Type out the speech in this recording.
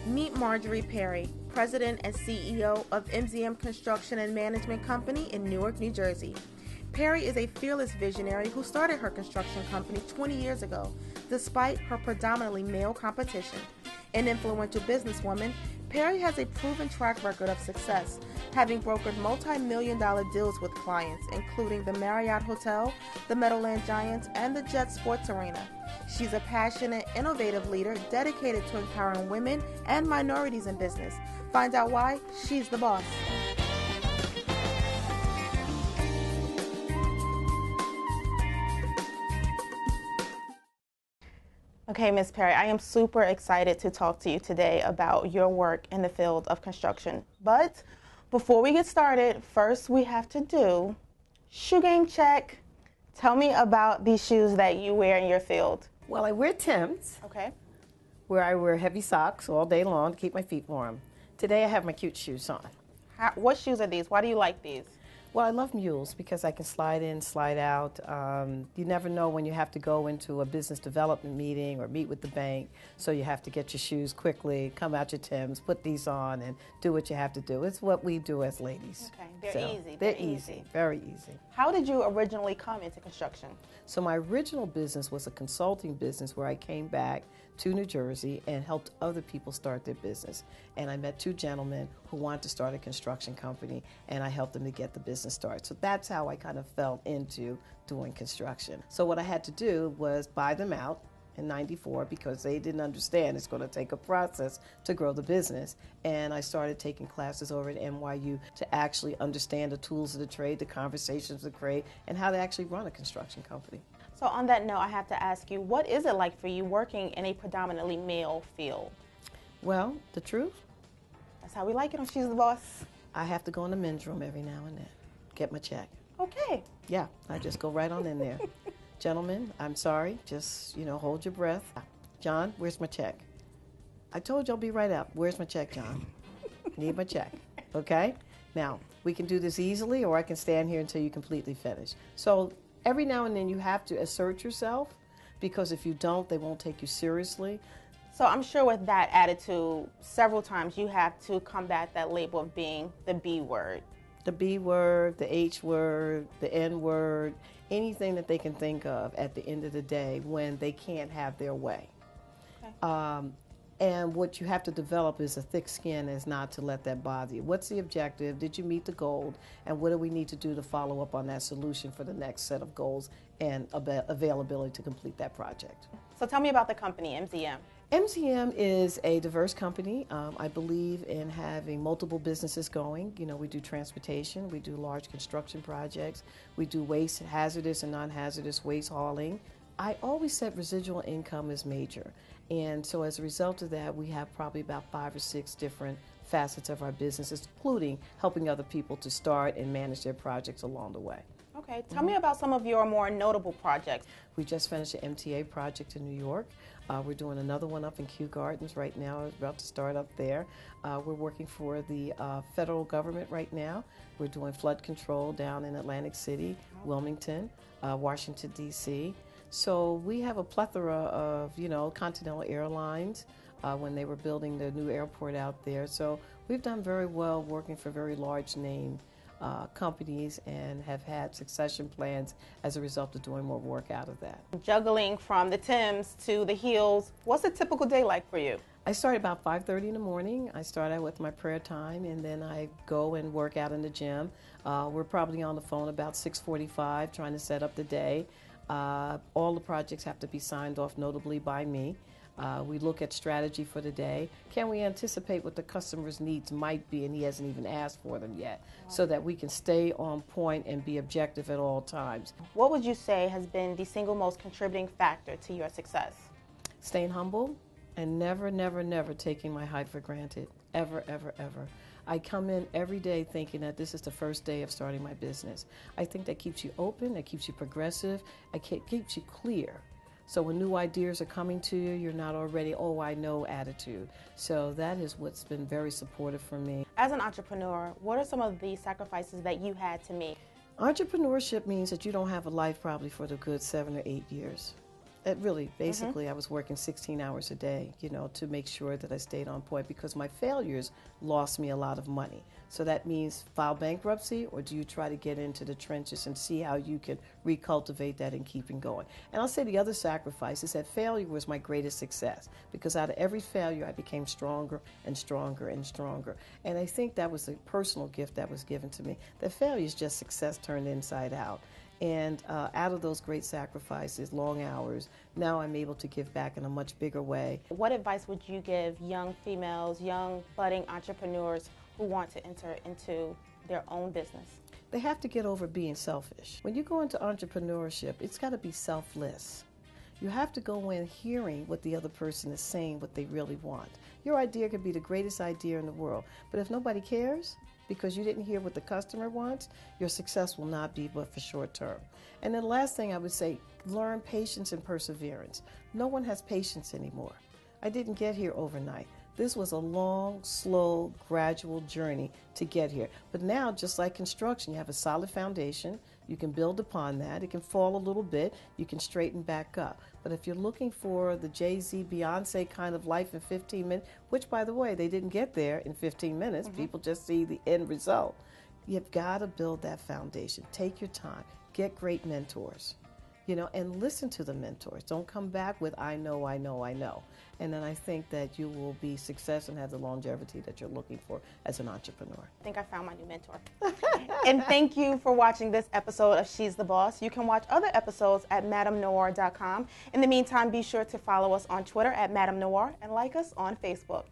Meet Marjorie Perry, President and CEO of MZM Construction and Management Company in Newark, New Jersey. Perry is a fearless visionary who started her construction company 20 years ago, despite her predominantly male competition. An influential businesswoman, Perry has a proven track record of success, having brokered multi-million-dollar deals with clients, including the Marriott Hotel, the Meadowland Giants, and the Jet Sports Arena. She's a passionate, innovative leader dedicated to empowering women and minorities in business. Find out why she's the boss. Okay, Ms. Perry, I am super excited to talk to you today about your work in the field of construction. But before we get started, first we have to do shoe game check. Tell me about these shoes that you wear in your field. Well, I wear Timbs, Okay. where I wear heavy socks all day long to keep my feet warm. Today I have my cute shoes on. What shoes are these? Why do you like these? Well, I love mules because I can slide in, slide out. You never know when you have to go into a business development meeting or meet with the bank, so you have to get your shoes quickly, come out your Timbs, put these on, and do what you have to do. It's what we do as ladies. Okay, they're easy. They're easy, very easy. How did you originally come into construction? So my original business was a consulting business where I came back to New Jersey and helped other people start their business. And I met two gentlemen who wanted to start a construction company, and I helped them to get the business started. So that's how I kind of fell into doing construction. So what I had to do was buy them out in '94 because they didn't understand it's going to take a process to grow the business. And I started taking classes over at NYU to actually understand the tools of the trade, the conversations of the trade, and how to actually run a construction company. So on that note, I have to ask you, what is it like for you working in a predominantly male field? Well, the truth, That's how we like it on She's the Boss. I have to go in the men's room every now and then, get my check. Okay. Yeah, I just go right on in there. Gentlemen, I'm sorry, just, hold your breath. John, where's my check? I told you I'll be right up. Where's my check, John? Need my check, okay? Now, we can do this easily, or I can stand here until you completely finish. So every now and then you have to assert yourself, because if you don't, they won't take you seriously. So I'm sure with that attitude, several times you have to combat that label of being the B word. The B word, the H word, the N word, anything that they can think of at the end of the day when they can't have their way. Okay. And what you have to develop is a thick skin as not to let that bother you. What's the objective? Did you meet the goal? And what do we need to do to follow up on that solution for the next set of goals and availability to complete that project? So tell me about the company, MZM. MZM is a diverse company. I believe in having multiple businesses going. We do transportation, we do large construction projects, we do waste, hazardous and non-hazardous waste hauling. I always said residual income is major. And so as a result of that, we have probably about 5 or 6 different facets of our business, including helping other people to start and manage their projects along the way. Okay, tell me about some of your more notable projects. We just finished an MTA project in New York. We're doing another one up in Kew Gardens right now. We're about to start up there. We're working for the federal government right now. We're doing flood control down in Atlantic City, Wilmington, Washington, D.C. So we have a plethora of, Continental Airlines when they were building the new airport out there. So we've done very well working for very large name companies and have had succession plans as a result of doing more work out of that. Juggling from the Timbs to the heels, what's a typical day like for you? I start about 5:30 in the morning. I start out with my prayer time, and then I go and work out in the gym. We're probably on the phone about 6:45 trying to set up the day. All the projects have to be signed off notably by me. We look at strategy for the day. Can we anticipate what the customer's needs might be, and he hasn't even asked for them yet, so that we can stay on point and be objective at all times. What would you say has been the single most contributing factor to your success? Staying humble and never, never, never taking my height for granted. Ever, ever, ever. I come in every day thinking that this is the first day of starting my business. I think that keeps you open, that keeps you progressive, it keeps you clear. So when new ideas are coming to you, you're not already, oh, I know attitude. So that is what's been very supportive for me. As an entrepreneur, what are some of the sacrifices that you had to make? Entrepreneurship means that you don't have a life probably for the good 7 or 8 years. Really, basically, I was working 16 hours a day, you know, to make sure that I stayed on point because my failures lost me a lot of money. So that means file bankruptcy, or do you try to get into the trenches and see how you can recultivate that and keep it going? And I'll say the other sacrifice is that failure was my greatest success because out of every failure, I became stronger and stronger and stronger. And I think that was a personal gift that was given to me. That failure is just success turned inside out. And out of those great sacrifices, long hours, now I'm able to give back in a much bigger way. What advice would you give young females, young budding entrepreneurs who want to enter into their own business? They have to get over being selfish. When you go into entrepreneurship, it's got to be selfless. You have to go in hearing what the other person is saying, what they really want. Your idea could be the greatest idea in the world, but if nobody cares, because you didn't hear what the customer wants, your success will not be but for short term. And then the last thing I would say, learn patience and perseverance. No one has patience anymore. I didn't get here overnight. This was a long, slow, gradual journey to get here. But now, just like construction, you have a solid foundation. You can build upon that. It can fall a little bit. You can straighten back up. But if you're looking for the Jay-Z, Beyonce kind of life in 15 minutes, which, by the way, they didn't get there in 15 minutes. People just see the end result. You've got to build that foundation. Take your time. Get great mentors, you know, and listen to the mentors. Don't come back with, I know, I know, I know. And then I think that you will be success and have the longevity that you're looking for as an entrepreneur. I think I found my new mentor. And thank you for watching this episode of She's the Boss. You can watch other episodes at madamnoir.com. In the meantime, be sure to follow us on Twitter at Madam Noir and like us on Facebook.